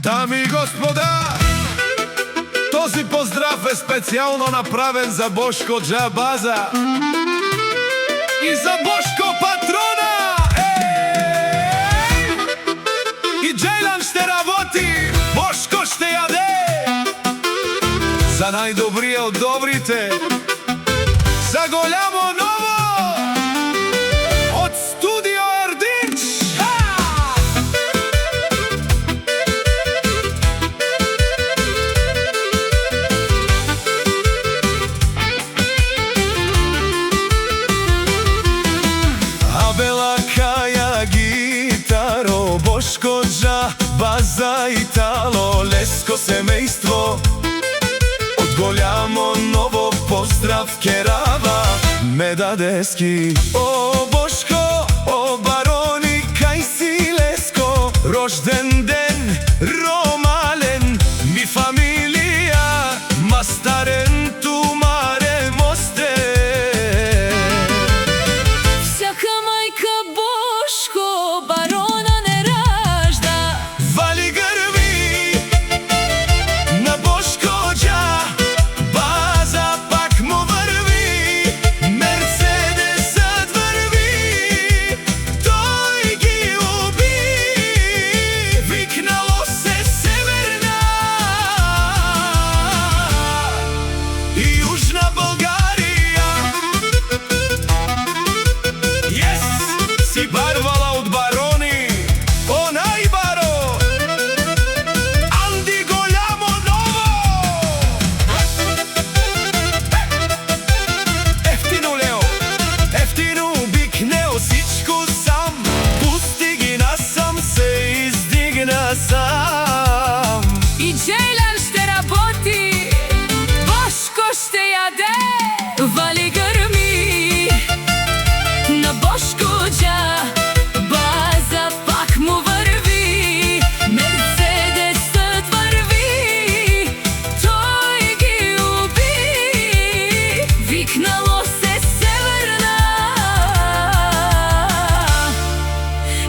Дами и господа, този поздрав е специално направен за Бошко Джабаза и за Бошко Патрона. И Джейлан ще работи, Бошко ще яде за най-добрия от добрите, за голямо ново от Студио Ердинч. Абела каја гитаро, Бошко Джабаза и тало, леско семејство од голямо ново поздрав керава Медадески. О Бошко, о барони, кај си леско, рожден ден ромален, ми фамилија Мастарен Тумаре Мосте. Всяка мајка Бошко барона не ражда. Вали грби на Бошко Джабаза, пак му върви, Мерцедесът върви, той ги уби, викнало се Северна и Южна България. Yes, си барвала от барони, онай баро, Анди голямо ново. Ефтино Лео, ефтино обикнео, всичко сам, пусти ги насам, се издигна сам. И Джейлан ще работи, Бошко ще яде, вали гърми на Бошко Джабаза, пак му върви, Мерцедесът върви, той ги уби, викнало се Северна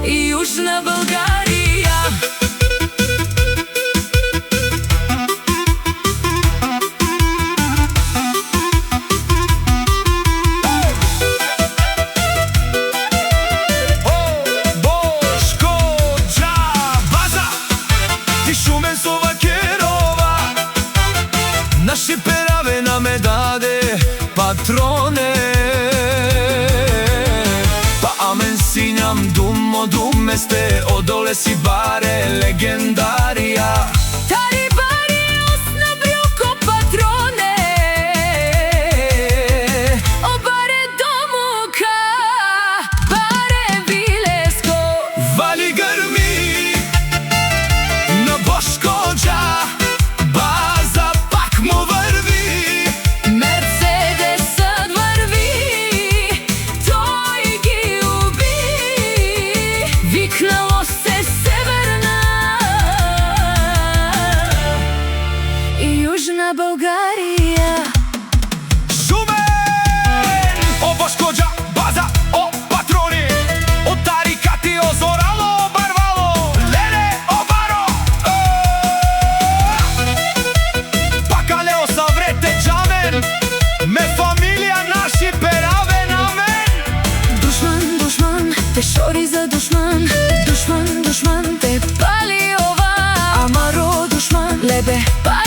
и Южна България. Бошко Джабаза, ти шумен со вакерова, наши пераве наме даде патроне. Па амен синјам думо думе сте, одоле си баре легендарија. Тари бари осна брюко патроне, о баре домука, баре вилеско. Вали грми на Бошко Джабаза, пак му върви, Мерцедесът върви, той ги уби, викнало се Северна и Южна България. шумен! О Бошко Джабаза, о патрони, о тарикати, о зорало, о барвало, леле, о баро. Пака Лео саврете джамен, ме фамилија наши пераве намен. Душман, душман, те шори за душман, душман, душман, те пали ова. Амаро душман, лебе, пали